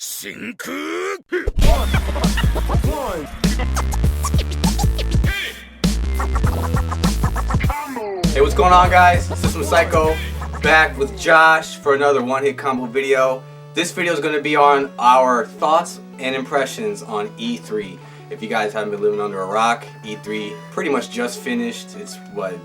真空 Hey, what's going on, guys? System Psycho back with Josh for another one-hit combo video. This video is going to be on our thoughts and impressions on E3. If you guys haven't been living under a rock, E3 pretty much just finished. It's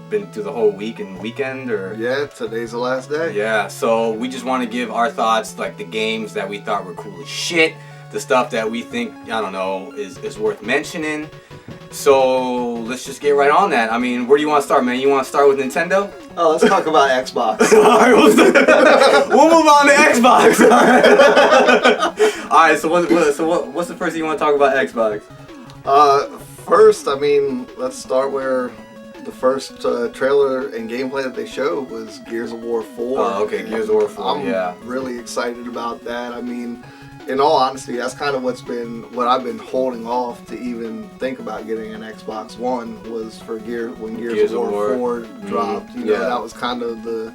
been through the whole week and weekend, or yeah, today's the last day. Yeah, so we just want to give our thoughts, like the games that we thought were cool as shit, the stuff that we think, I don't know, is worth mentioning. So let's just get right on that. I mean, where do you want to start, man? You want to start with Nintendo? Oh, let's talk about Xbox. Alright, we'll move on to Xbox. Alright, so what's the first thing you want to talk about Xbox? First, I mean, let's start where the first trailer and gameplay that they showed was Gears of War 4. Oh, okay, Gears of War 4, I'm really excited about that. I mean, in all honesty, that's kind of what I've been holding off to even think about getting an Xbox One was for when Gears of War 4 dropped. You know, that was kind of the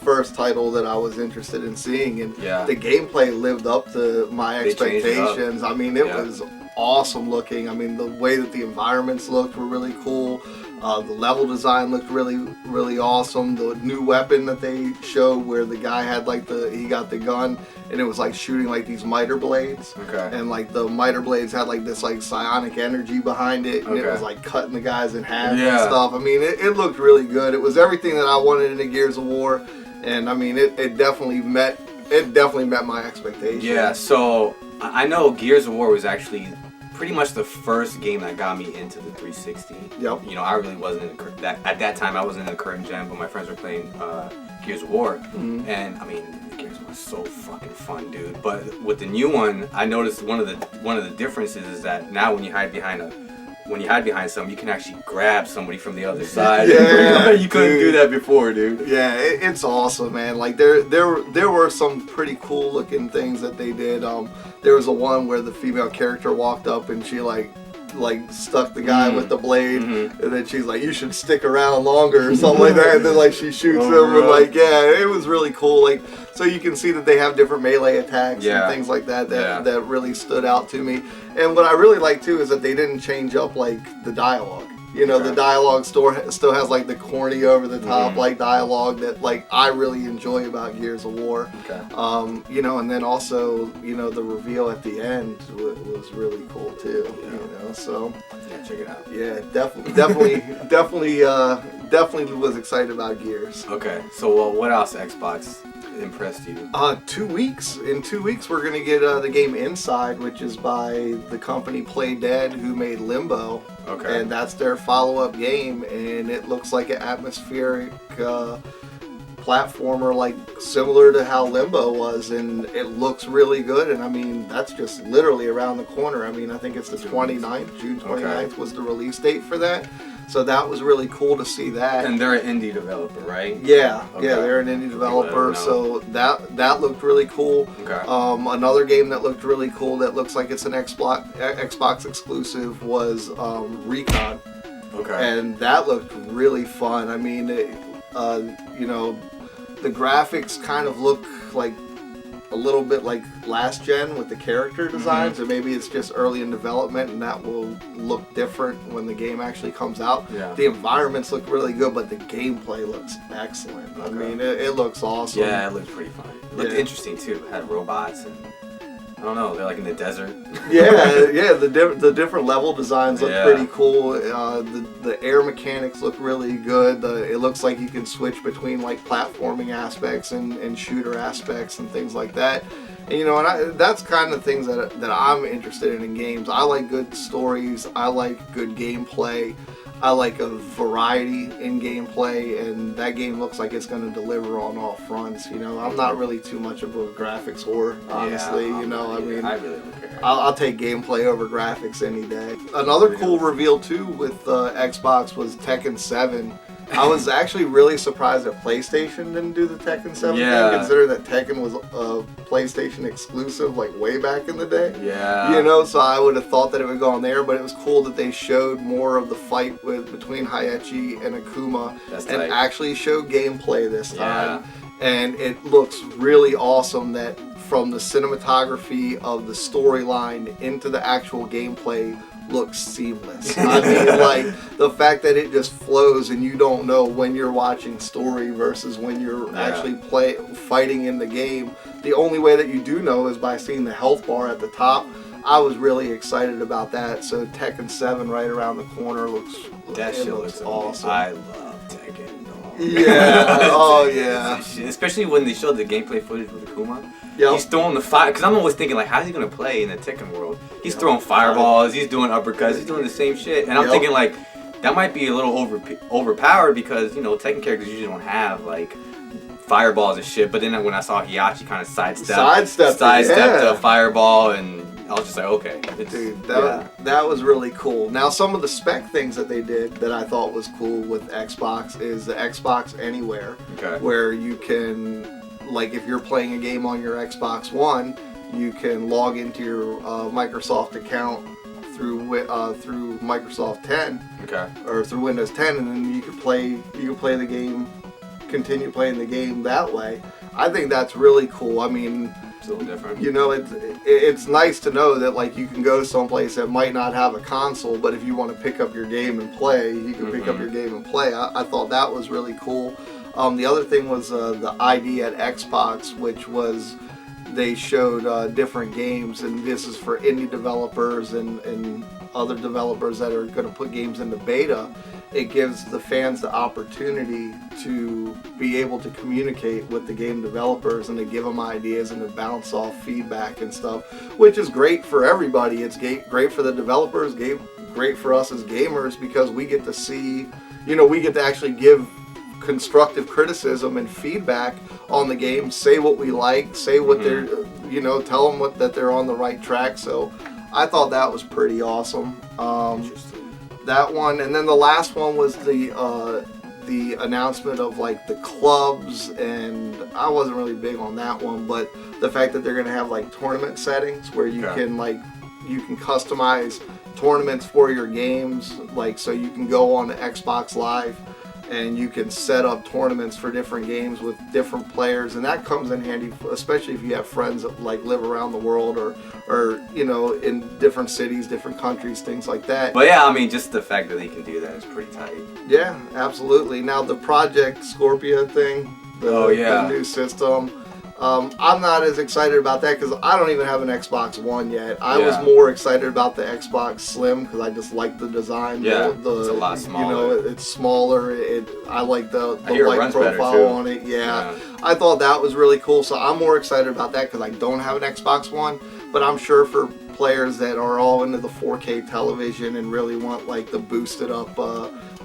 first title that I was interested in seeing, and the gameplay lived up to my expectations. I mean, it was awesome looking. I mean, the way that the environments looked were really cool. The level design looked really awesome. The new weapon that they showed, where the guy had he got the gun and it was like shooting like these miter blades. Okay. And like the miter blades had like this like psionic energy behind it, and it was like cutting the guys in half and stuff. I mean, it looked really good. It was everything that I wanted in a Gears of War, and I mean, it definitely met my expectations. Yeah. So I know Gears of War was actually pretty much the first game that got me into the 360. Yep. You know, I really wasn't at that time. I wasn't in the current gen, but my friends were playing Gears of War, and I mean, Gears of War was so fucking fun, dude. But with the new one, I noticed one of the differences is that now when you hide behind something, you can actually grab somebody from the other side. Yeah, you couldn't do that before, dude. Yeah, it's awesome, man. Like there were some pretty cool looking things that they did. There was a one where the female character walked up and she like stuck the guy with the blade, and then she's like, "You should stick around longer" or something like that. And then like she shoots him, and like it was really cool. Like, so you can see that they have different melee attacks and things like that that really stood out to me. And what I really like too is that they didn't change up like the dialogue. You know, the dialogue still has like the corny over the top like dialogue that like I really enjoy about Gears of War. Okay. You know, and then also, you know, the reveal at the end was really cool too. You know, so check it out. Yeah, definitely was excited about Gears. Okay. So what else Xbox impressed you? 2 weeks. In 2 weeks, we're gonna get the game Inside, which is by the company Play Dead, who made Limbo. Okay. And that's their follow-up game, and it looks like an atmospheric platformer, like similar to how Limbo was, and it looks really good. And I mean, that's just literally around the corner. I mean, I think it's the 29th, June 29th was the release date for that. So that was really cool to see that. And they're an indie developer, right? Yeah, they're an indie developer. So that looked really cool. Okay. Another game that looked really cool that looks like it's an Xbox exclusive was Recon. Okay. And that looked really fun. I mean, you know, the graphics kind of look like a little bit like last gen with the character designs, or maybe it's just early in development and that will look different when the game actually comes out. Yeah. The environments look really good, but the gameplay looks excellent. I mean, it looks awesome. Yeah, it looked pretty fun. It looked interesting too. It had robots and I don't know, they're like in the desert. The different level designs look pretty cool. The air mechanics look really good. It looks like you can switch between like platforming aspects and shooter aspects and things like that. And you know, that's kind of things that I'm interested in games. I like good stories. I like good gameplay. I like a variety in gameplay, and that game looks like it's going to deliver on all fronts. You know, I'm not really too much of a graphics whore, honestly. You know, I mean, I really don't care. I'll take gameplay over graphics any day. Another cool reveal too with Xbox was Tekken 7. I was actually really surprised that PlayStation didn't do the Tekken 7 thing, considering that Tekken was a PlayStation exclusive like way back in the day. Yeah. You know, so I would have thought that it would go on there, but it was cool that they showed more of the fight between Heihachi and Akuma actually showed gameplay this time. And it looks really awesome that from the cinematography of the storyline into the actual gameplay looks seamless. I mean, like, the fact that it just flows and you don't know when you're watching story versus when you're actually fighting in the game. The only way that you do know is by seeing the health bar at the top. I was really excited about that. So Tekken 7 right around the corner looks awesome. I love Tekken. Yeah. Oh yeah. Especially when they showed the gameplay footage with Akuma. Yep. He's throwing the fire, because I'm always thinking, like, how's he gonna play in the Tekken world? He's throwing fireballs, he's doing uppercuts, he's doing the same shit, and I'm thinking, like, that might be a little overpowered because, you know, Tekken characters usually don't have like fireballs and shit. But then when I saw Heihachi kind of sidestepped a fireball, and I was just like, okay. Dude, that was really cool. Now, some of the spec things that they did that I thought was cool with Xbox is the Xbox Anywhere, where you can, like, if you're playing a game on your Xbox One, you can log into your Microsoft account through Microsoft 10, or through Windows 10, and then you can play the game, continue playing the game that way. I think that's really cool. I mean, it's a little different. You know, it's nice to know that, like, you can go someplace that might not have a console, but if you want to pick up your game and play, you can pick up your game and play. I thought that was really cool. The other thing was the ID at Xbox, which was they showed different games, and this is for indie developers and other developers that are going to put games into beta. It gives the fans the opportunity to be able to communicate with the game developers and to give them ideas and to bounce off feedback and stuff, which is great for everybody. It's great for the developers, great for us as gamers, because we get to see, you know, we get to actually give constructive criticism and feedback on the game, say what we like, say what they're, you know, tell them that they're on the right track. So I thought that was pretty awesome. That one, and then the last one was the announcement of, like, the clubs, and I wasn't really big on that one, but the fact that they're going to have, like, tournament settings where you can, like, you can customize tournaments for your games, like, so you can go on Xbox Live and you can set up tournaments for different games with different players, and that comes in handy, especially if you have friends that, like, live around the world or you know, in different cities, different countries, things like that. But yeah, I mean, just the fact that they can do that is pretty tight. Yeah, absolutely. Now, the Project Scorpio thing, the new system, I'm not as excited about that because I don't even have an Xbox One yet. I was more excited about the Xbox Slim because I just like the design. Yeah, it's a lot smaller. You know, it's smaller. I like the light profile on it. Yeah, I thought that was really cool. So I'm more excited about that because I don't have an Xbox One. But I'm sure for players that are all into the 4K television and really want, like, the boosted up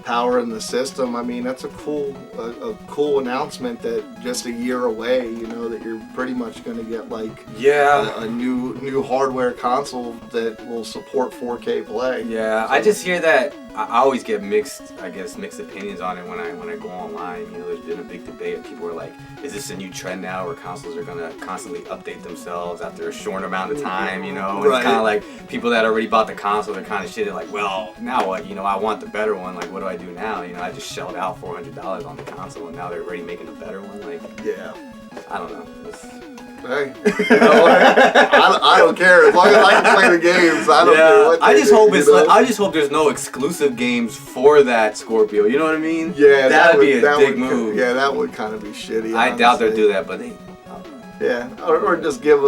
power in the system, I mean, that's a cool announcement that just a year away, you know, that you're pretty much going to get, like, a new hardware console that will support 4K play. Yeah, so I just hear that. I always get mixed opinions on it when I go online. You know, there's been a big debate. People are like, is this a new trend now where consoles are going to constantly update themselves after a short amount of time, you know? And it's kind of like people that already bought the console, they're kind of shitty, like, well, now what? You know, I want the better one. Like, what do I do now? You know, I just shelled out $400 on the console, and now they're already making a better one. Like, I don't know. Hey, you know, I don't care as long as I can play the games. I don't care what I just hope there's no exclusive games for that Scorpio. You know what I mean? Yeah, that would be a big move. Yeah, that would kind of be shitty. I doubt they'll do that, but they. Yeah, or just give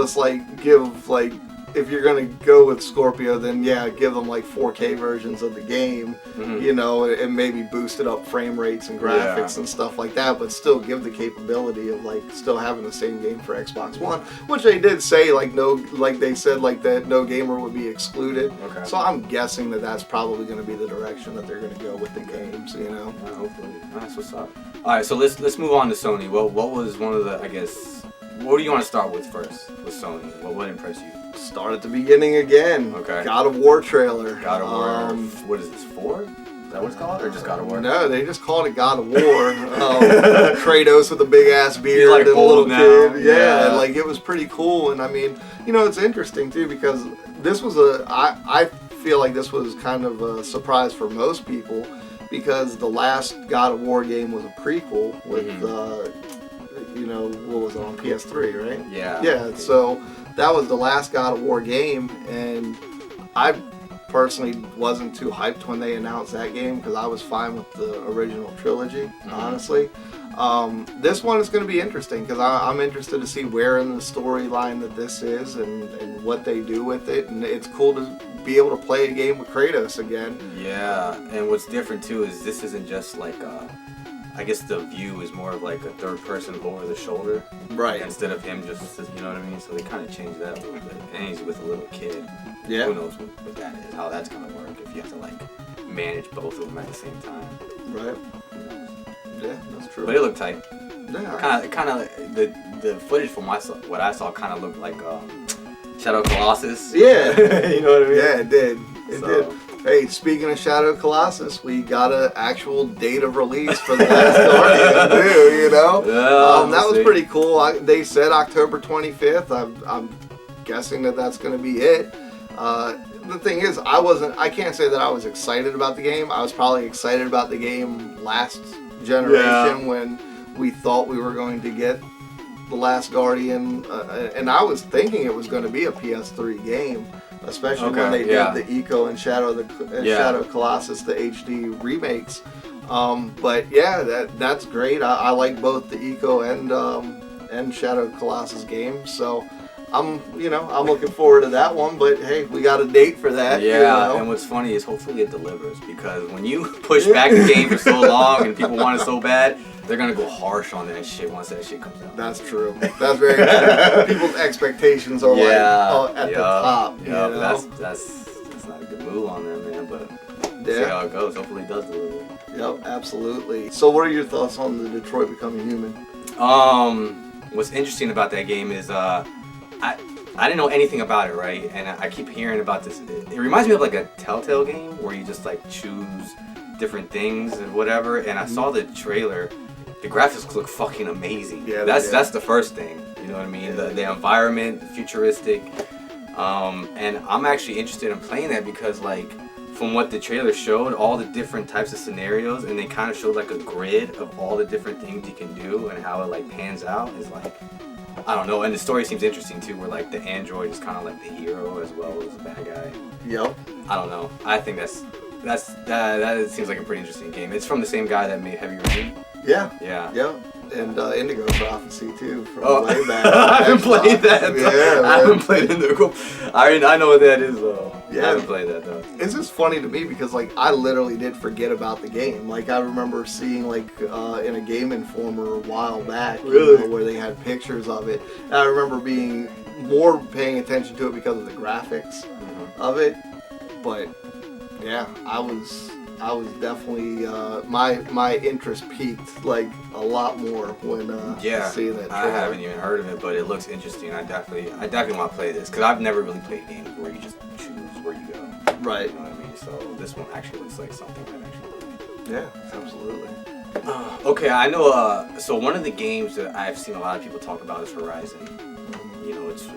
if you're gonna go with Scorpio, then give them, like, 4K versions of the game, you know, and maybe boosted up frame rates and graphics and stuff like that, but still give the capability of, like, still having the same game for Xbox One, which they did say, they said that no gamer would be excluded. Okay. So I'm guessing that that's probably going to be the direction that they're going to go with the games, you know. Hopefully, that's what's up. All right, so let's move on to Sony. What was one of the, I guess, what do you want to start with first with Sony? What impressed you? Start at the beginning again. Okay. God of War trailer. God of War. What is this, 4? Is that what it's called, or just God of War? No, they just called it God of War. Kratos with a big ass beard, like, and a little now. kid. Yeah, and, like, it was pretty cool. And I mean, you know, it's interesting too because this was I feel like this was kind of a surprise for most people because the last God of War game was a prequel with you know, what was it, on PS3, right? Yeah. Yeah, so that was the last God of War game, and I personally wasn't too hyped when they announced that game because I was fine with the original trilogy, honestly. This one is going to be interesting because I'm interested to see where in the storyline that this is and what they do with it, and it's cool to be able to play a game with Kratos again. Yeah, and what's different too is this isn't just like I guess the view is more of like a third person over the shoulder. Right. Instead of him just, you know what I mean? So they kind of changed that a little bit. And he's with a little kid. Yeah. Who knows what that is, how that's going to work if you have to like manage both of them at the same time. Right. Yeah, that's true. But it looked tight. Yeah. Kind of the footage from what I saw kind of looked like Shadow Colossus. Yeah. You know what I mean? Yeah, it did. It did. Hey, speaking of Shadow Colossus, we got an actual date of release for The Last Guardian too, you know? Yeah, that was pretty cool. They said October 25th. I'm guessing that that's going to be it. The thing is, I can't say that I was excited about the game. I was probably excited about the game last generation when we thought we were going to get The Last Guardian. And I was thinking it was going to be a PS3 game. Especially when they did the Eco and Shadow Colossus, the HD remakes. But yeah, that's great. I like both the Eco and Shadow Colossus games. So I'm looking forward to that one. But hey, we got a date for that. Yeah, you know? And what's funny is hopefully it delivers because when you push back the game for so long and people want it so bad, they're gonna go harsh on that shit once that shit comes out. That's true. That's very true. People's expectations are at the top. Yeah, you know? that's not a good move on them, man. But see how it goes. Hopefully it does deliver. Yep, absolutely. So, what are your thoughts on the Detroit Becoming Human? What's interesting about that game is I didn't know anything about it, right? And I keep hearing about this. It reminds me of like a Telltale game where you just like choose different things and whatever. And I saw the trailer. The graphics look fucking amazing. Yeah, that's the first thing. You know what I mean? Yeah. The environment, the futuristic. And I'm actually interested in playing that because like from what the trailer showed, all the different types of scenarios, and they kind of showed like a grid of all the different things you can do and how it like pans out is like, I don't know. And the story seems interesting too, where like the android is kind of like the hero as well as the bad guy. Yep. I don't know. I think that seems like a pretty interesting game. It's from the same guy that made Heavy Rain. Yeah. Yeah. Yep. And Indigo Prophecy too, from way back. I haven't played that. Yeah, I haven't played Indigo. I know what that is though. Yeah. I haven't played that though. It's just funny to me because like I literally did forget about the game. Like I remember seeing like in a Game Informer a while back, where they had pictures of it. And I remember being more paying attention to it because of the graphics of it. But yeah, I was definitely my interest peaked like a lot more when seeing that trailer. I haven't even heard of it, but it looks interesting. I definitely want to play this because I've never really played games where you just choose where you go. Right. You know what I mean? So this one actually looks like something I'd actually play. Yeah, absolutely. Okay, I know. So one of the games that I've seen a lot of people talk about is Horizon. You know, it's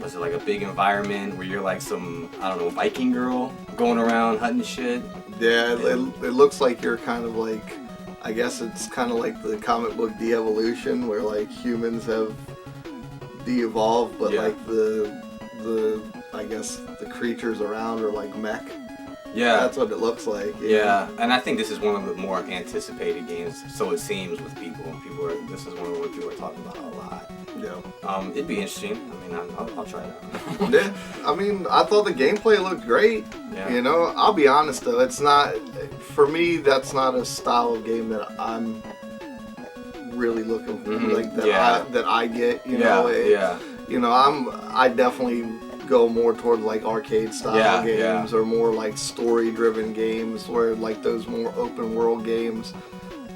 was it like a big environment where you're like some, I don't know, Viking girl going around hunting shit? Yeah, it looks like you're kind of like, I guess it's kind of like the comic book De-Evolution where like humans have de-evolved, but like the I guess the creatures around are like mech. Yeah. That's what it looks like. Yeah, and I think this is one of the more anticipated games, so it seems, with people. This is one of the ones people are talking about a lot. Yeah. It'd be interesting. I mean, I'll try that. Yeah. I mean, I thought the gameplay looked great. Yeah. You know, I'll be honest though, it's not, for me, that's not a style of game that I'm really looking for, like that I get. You know. You know, I definitely go more toward like arcade style games or more like story driven games where like those more open world games.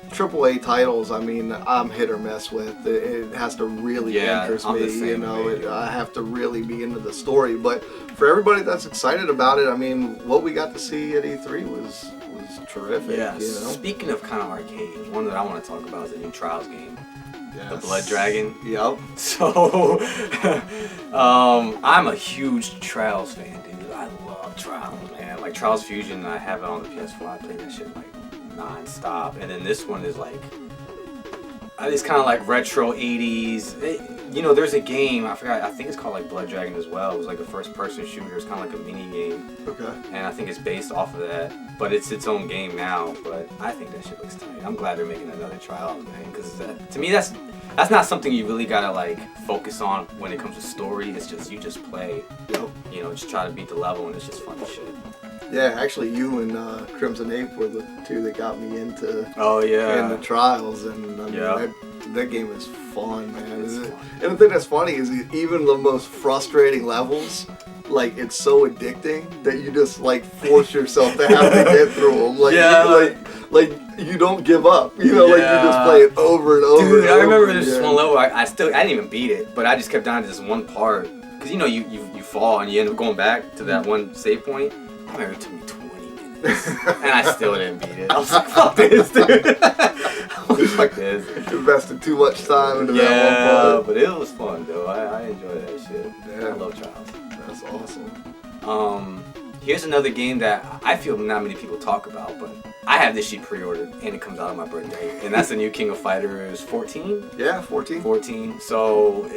AAA titles, I mean, I'm hit or miss with. It has to really interest me, you know. I have to really be into the story. But for everybody that's excited about it, I mean, what we got to see at E3 was terrific. Yeah. You know? Speaking of kind of arcade, one that I want to talk about is the new Trials game. Yes. The Blood Dragon. Yep. So, I'm a huge Trials fan, dude. I love Trials, man. Like Trials Fusion, I have it on the PS4. I play that shit like non-stop. And then this one is like, It's kind of like retro 80s. You know, there's a game, I forgot, I think it's called like Blood Dragon as well. It was like a first person shooter. It's kind of like a mini game. Okay. And I think it's based off of that. But it's its own game now. But I think that shit looks tight. I'm glad they're making another trial, man. Because to me, that's not something you really gotta like focus on when it comes to story. It's just, you just play. Yep. You know, just try to beat the level and it's just fun as shit. Yeah, actually, you and Crimson Ape were the two that got me into into trials, and I mean, that game is fun, man. And the thing that's funny is even the most frustrating levels, like it's so addicting that you just like force yourself to have to get through them. Like you don't give up. You know, like you just play it over and over. Dude, and over I remember again. this one level. I didn't even beat it, but I just kept down to this one part because you know you fall and you end up going back to that one save point. I remember it took me 20 minutes, and I still didn't beat it. I was like, fuck this, dude. I was like, fuck this. Invested too much time into that one part. But it was fun, though. I enjoyed that shit. Yeah. I love Trials. That's awesome. Here's another game that I feel not many people talk about, but I have this shit pre-ordered, and it comes out on my birthday, and that's the new King of Fighters 14? Yeah, 14. 14. So,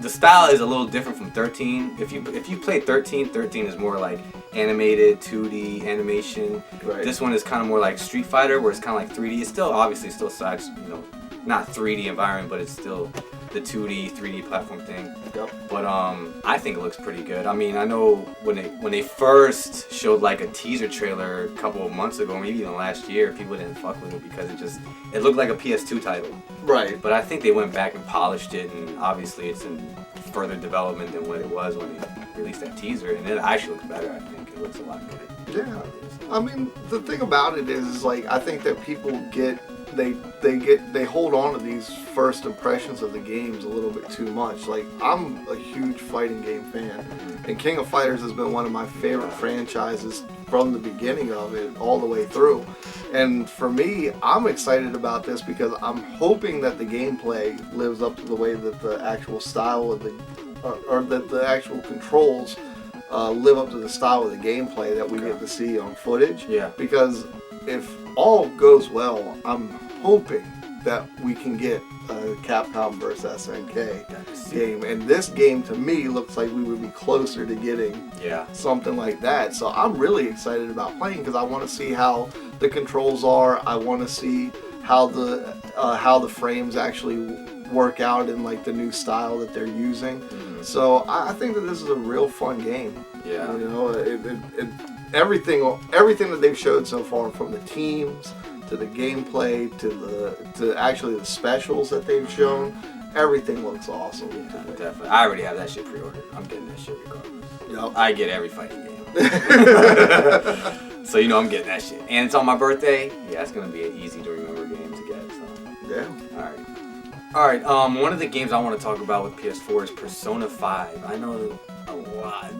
the style is a little different from 13. If you play 13 is more like animated 2D animation. Right. This one is kind of more like Street Fighter, where it's kind of like 3D. It's still obviously still sides, you know, not 3D environment, but it's still the 2D 3D platform thing. Yep. But I think it looks pretty good. I mean, I know when they first showed like a teaser trailer a couple of months ago, maybe even last year, people didn't fuck with it because it looked like a PS2 title. Right. But I think they went back and polished it, and obviously it's in further development than what it was when they released that teaser, and it actually looks better. I think it looks a lot good. Yeah. I mean, the thing about it is like I think that people they hold on to these first impressions of the games a little bit too much. Like, I'm a huge fighting game fan, and King of Fighters has been one of my favorite franchises from the beginning of it all the way through. And for me, I'm excited about this because I'm hoping that the gameplay lives up to the way that the actual style of or that the actual controls live up to the style of the gameplay that we get to see on footage. Yeah. Because if all goes well, I'm hoping that we can get a Capcom vs. SNK game. And this game, to me, looks like we would be closer to getting something like that. So I'm really excited about playing because I want to see how the controls are. I want to see how the frames actually work out in like the new style that they're using. So I think that this is a real fun game. Yeah. You know, everything that they've showed so far, from the teams to the gameplay to actually the specials that they've shown, everything looks awesome. Yeah, definitely. I already have that shit pre-ordered. I'm getting that shit regardless. Yep. I get every fighting game. So you know I'm getting that shit. And it's on my birthday. Yeah, it's gonna be an easy to remember game to get. So yeah. Alright, one of the games I want to talk about with PS4 is Persona 5. I know a lot.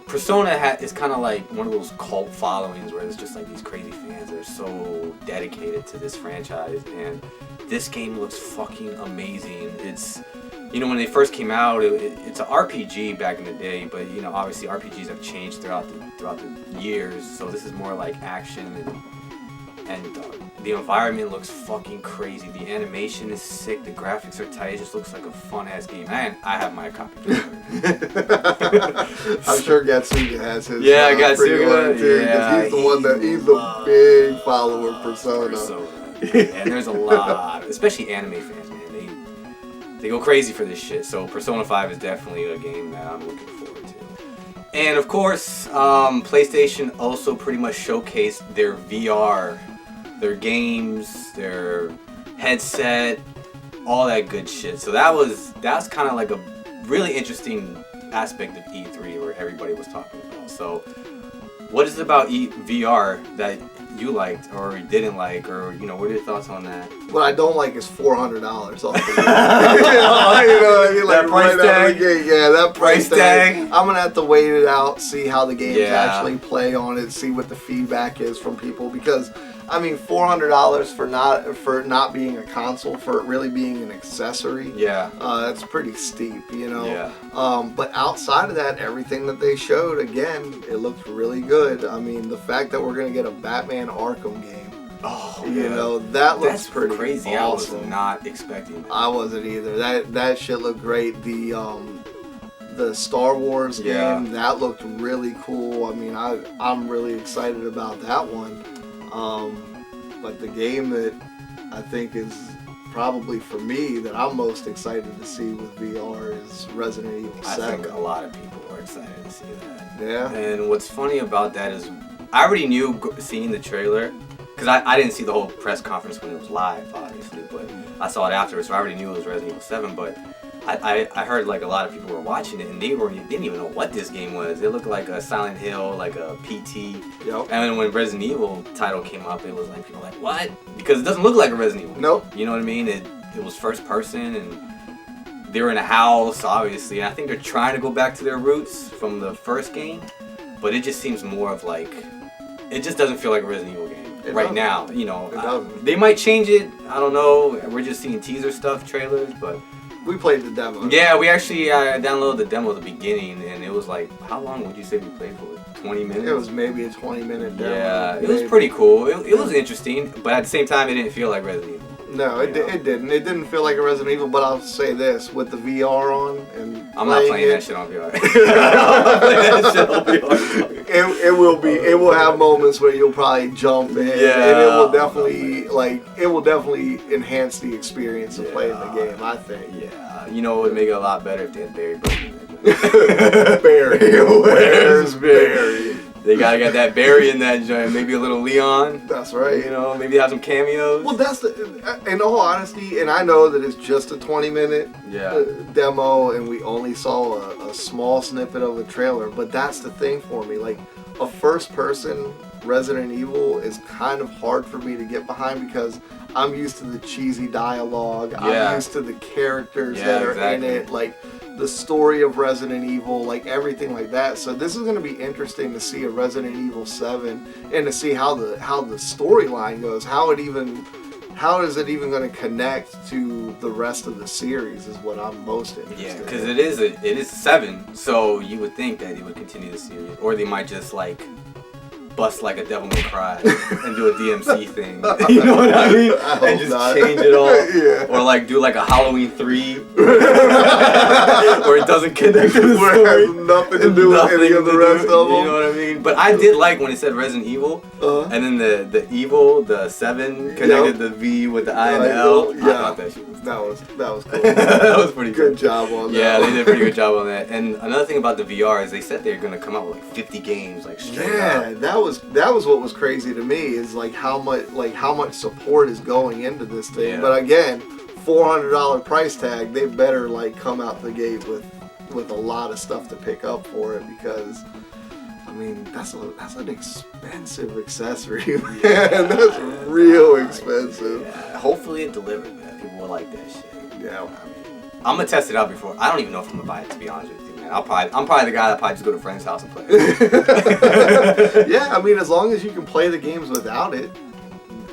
Persona is kind of like one of those cult followings where it's just like these crazy fans that are so dedicated to this franchise, and this game looks fucking amazing. It's, you know, when they first came out, it's an RPG back in the day, but you know, obviously RPGs have changed throughout the years, so this is more like action and the environment looks fucking crazy. The animation is sick. The graphics are tight. It just looks like a fun ass game. And I have my copy. I'm sure Gatsuga has his. Yeah, Gatsuga. Too, yeah, he's the one that he's the big follower of Persona. And there's a lot, especially anime fans, man. They go crazy for this shit. So Persona 5 is definitely a game that I'm looking forward to. And of course, PlayStation also pretty much showcased their VR. Their games, their headset, all that good shit. So that's kind of like a really interesting aspect of E3 where everybody was talking about. So what is it about VR that you liked or didn't like, or you know, what are your thoughts on that? What I don't like is $400 off the game. You know what I mean? Like that price tag? Yeah, that price tag. I'm gonna have to wait it out, see how the games actually play on it, see what the feedback is from people, because I mean, $400 for not being a console, for it really being an accessory. Yeah. That's pretty steep, you know. Yeah. But outside of that, everything that they showed, again, it looked really good. I mean, the fact that we're gonna get a Batman Arkham game. Oh, you know, that looks That's pretty crazy. awesome. I was not expecting that. I wasn't either. That shit looked great. The Star Wars game, that looked really cool. I mean, I'm really excited about that one. But the game that I think is probably for me that I'm most excited to see with VR is Resident Evil 7. I think a lot of people are excited to see that. Yeah. And what's funny about that is I already knew seeing the trailer, because I didn't see the whole press conference when it was live, obviously, but I saw it afterwards, so I already knew it was Resident Evil 7, but I heard like a lot of people were watching it and they didn't even know what this game was. It looked like a Silent Hill, like a PT. Yep. And then when Resident Evil title came up, it was like people were like, what? Because it doesn't look like a Resident Evil. Nope. You know what I mean? It was first person and they were in a house, obviously. And I think they're trying to go back to their roots from the first game, but it just seems more of like, it just doesn't feel like a Resident Evil game. Right now, you know. It doesn't. They might change it. I don't know. We're just seeing teaser stuff, trailers, but. We played the demo. Yeah, we actually downloaded the demo at the beginning, and it was like, how long would you say we played for? 20 minutes? It was maybe a 20-minute demo. Yeah, it was pretty cool. It was interesting, but at the same time, it didn't feel like Resident Evil. No, it didn't. It didn't feel like a Resident Evil, but I'll say this, with the VR on and I'm not playing that shit on VR. I'm not playing that shit on VR. It will have moments where you'll probably jump in, and it will definitely enhance the experience of playing the game, I think. Yeah, you know, it would make it a lot better if they had Barry Burton. Barry, where's Barry? They gotta get that Barry in that joint, maybe a little Leon. That's right. You know, maybe have some cameos. Well, that's in all honesty, and I know that it's just a 20-minute demo, and we only saw a small snippet of a trailer, but that's the thing for me. Like, a first-person Resident Evil is kind of hard for me to get behind because I'm used to the cheesy dialogue. I'm used to the characters that are in it. Like, the story of Resident Evil, like everything like that. So this is going to be interesting to see a Resident Evil 7 and to see how the storyline goes. How is it even going to connect to the rest of the series is what I'm most interested in. Yeah, because it is 7, so you would think that it would continue the series, or they might just like bust like a Devil May Cry and do a DMC thing. You know what I mean? And just change it all. Or like do like a Halloween 3 where it doesn't connect to the story. It has nothing to do with any of the rest of them. You know what I mean? But I did like when it said Resident Evil, and then the evil, the 7 connected the V with the I and the L. Yeah. I thought that shit was That was cool. that was pretty good job on that. Yeah, they did a pretty good job on that. And another thing about the VR is they said they're gonna come out with like 50 games, like straight up. that was what was crazy to me is like how much support is going into this thing. Yeah. But again, $400 price tag, they better like come out the gate with a lot of stuff to pick up for it because I mean that's an expensive accessory, man. That's real expensive. Yeah. Hopefully it delivers, man. People will like that shit. Yeah. I mean, I'm gonna test it out before. I don't even know if I'm gonna buy it, to be honest with you, man. I'm probably the guy that probably just go to a friend's house and play it. Yeah, I mean, as long as you can play the games without it.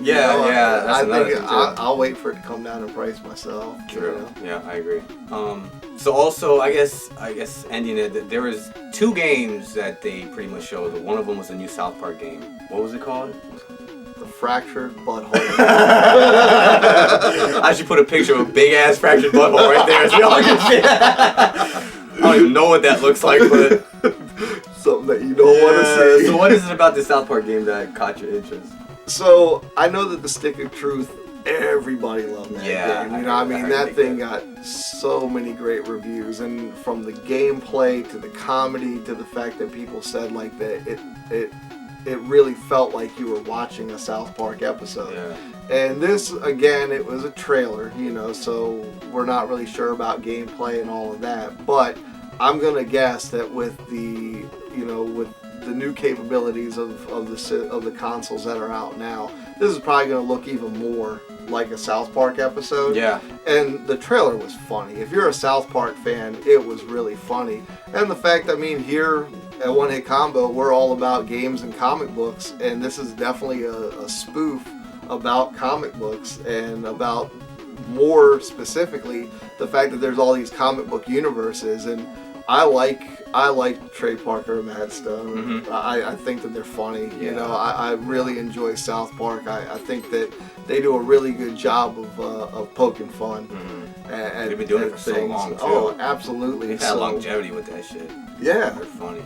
Yeah, that's I another think thing too. I'll wait for it to come down in price myself. True. You know? Yeah, I agree. So also, I guess ending it, there was 2 games that they pretty much showed. One of them was a new South Park game. What was it called? The Fractured Butthole. I should put a picture of a big ass fractured butthole right there so y'all can see. I don't even know what that looks like, but something that you don't want to see. So what is it about the South Park game that caught your interest? So I know that the Stick of Truth, everybody loved that game. You know, I mean, that thing got so many great reviews, and from the gameplay to the comedy to the fact that people said like that it really felt like you were watching a South Park episode. Yeah. And this, again, it was a trailer, you know, so we're not really sure about gameplay and all of that. But I'm gonna guess that with the new capabilities of the consoles that are out now, this is probably gonna look even more like a South Park episode. Yeah. And the trailer was funny. If you're a South Park fan, it was really funny. And the fact, I mean, here at One Hit Combo, we're all about games and comic books, and this is definitely a spoof about comic books and about, more specifically, the fact that there's all these comic book universes. And I like Trey Parker and Matt Stone. I think that they're funny. Yeah. You know, I really enjoy South Park. I think that they do a really good job of poking fun. They've been doing it for so long too. Oh, absolutely. They've had longevity with that shit. Yeah, they're funny.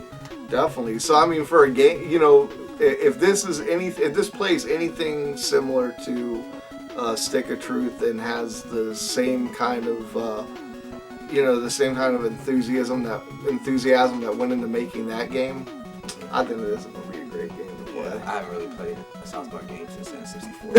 Definitely. So I mean, for a game, you know, if this plays anything similar to Stick of Truth and has the same kind of the same kind of enthusiasm that went into making that game, I think that this is going to be a great game to play. Yeah, I haven't really played a South Park game since N64.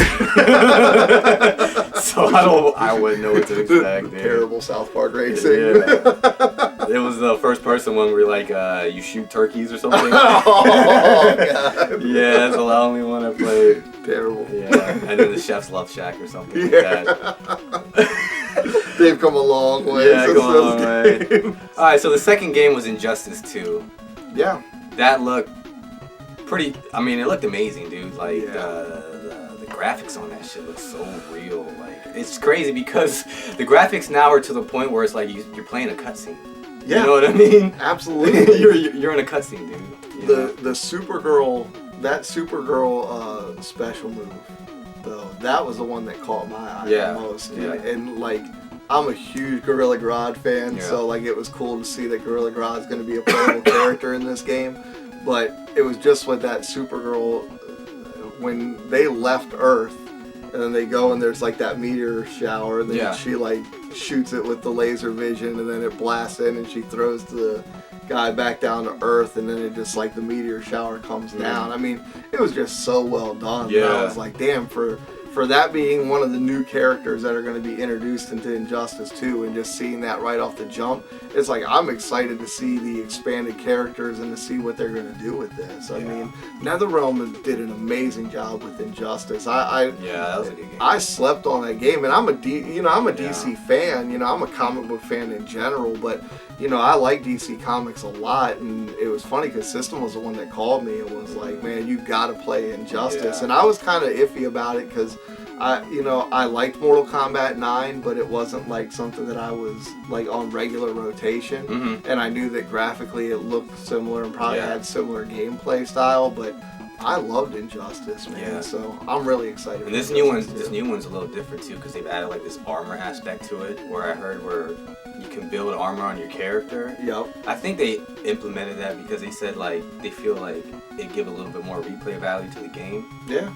So I wouldn't know what to expect. Terrible South Park racing. Yeah. It was the first person one where like you shoot turkeys or something. Oh God. Yeah, that's the only one I played. Terrible. Yeah, and then the Chef's Love Shack or something like that. They've come a long way. Yeah, come a long way. Alright, so the second game was Injustice 2. Yeah. That looked pretty, I mean, it looked amazing, dude. Like, the graphics on that shit look so real. Like, it's crazy because the graphics now are to the point where it's like you're playing a cutscene. Yeah. You know what I mean? Absolutely. you're in a cutscene, dude. The Supergirl, that Supergirl special move, though, that was the one that caught my eye the most. Yeah. And like, I'm a huge Gorilla Grodd fan, so like it was cool to see that Gorilla Grodd's going to be a playable character in this game. But it was just with that Supergirl, when they left Earth, and then they go and there's like that meteor shower, and then she like shoots it with the laser vision, and then it blasts in, and she throws the guy back down to Earth, and then it just like the meteor shower comes down. I mean, it was just so well done. Yeah. I was like, damn, for that being one of the new characters that are going to be introduced into Injustice 2, and just seeing that right off the jump, it's like I'm excited to see the expanded characters and to see what they're going to do with this. I mean, NetherRealm did an amazing job with Injustice. That was a good game. I slept on that game, and I'm a DC fan. You know, I'm a comic book fan in general, but you know, I like DC Comics a lot, and it was funny because System was the one that called me and was like, man, you gotta play Injustice. And I was kind of iffy about it because I liked Mortal Kombat 9, but it wasn't like something that I was like on regular rotation. And I knew that graphically it looked similar and probably had similar gameplay style, but I loved Injustice, man. Yeah. So I'm really excited. And this new one's a little different too, because they've added like this armor aspect to it, where I heard where you can build armor on your character. Yep. I think they implemented that because they said like they feel like it give a little bit more replay value to the game. Yeah.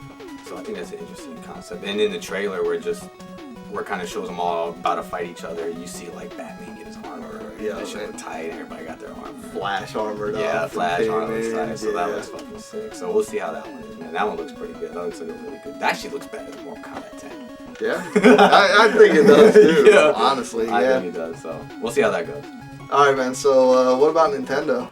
So I think that's an interesting concept. And in the trailer, where it kind of shows them all about to fight each other, you see like Batman get his armor. Yeah. That shit look tight. Everybody got their armor. Flash armored up. Yeah, Flash armor looks tight. So that Yeah. looks fucking sick. So we'll see how that one is, man. That one looks pretty good. That looks like a really good. That actually looks better than Mortal Kombat 10. Yeah, I think it does too. Honestly, I think it does. So we'll see how that goes. All right, man. So what about Nintendo?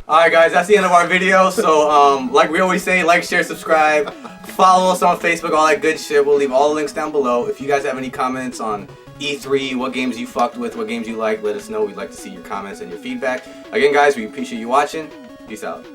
All right, guys. That's the end of our video. So like we always say, like, share, subscribe, follow us on Facebook, all that good shit. We'll leave all the links down below. If you guys have any comments on E3, what games you fucked with, what games you like, let us know. We'd like to see your comments and your feedback. Again, guys, we appreciate you watching. Peace out.